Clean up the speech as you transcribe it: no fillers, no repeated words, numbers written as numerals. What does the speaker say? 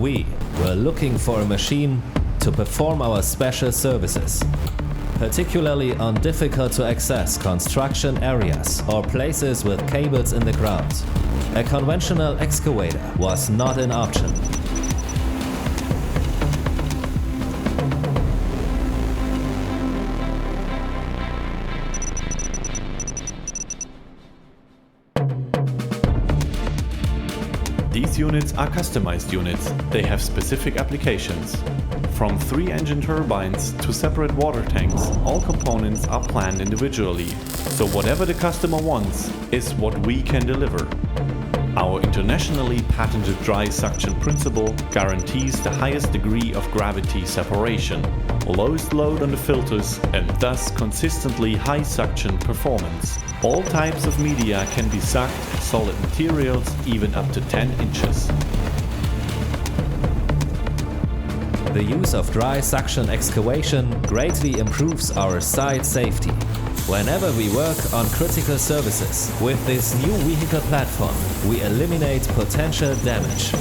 We were looking for a machine to perform our special services, particularly on difficult to access construction areas or places with cables in the ground. A conventional excavator was not an option. These units are customized units. They have specific applications. From 3 engine turbines to separate water tanks, all components are planned individually. So whatever the customer wants is what we can deliver. Our internationally patented dry suction principle guarantees the highest degree of gravity separation, lowest load on the filters, and thus consistently high suction performance. All types of media can be sucked, solid materials even up to 10 inches. The use of dry suction excavation greatly improves our site safety. Whenever we work on critical services, with this new vehicle platform, we eliminate potential damage.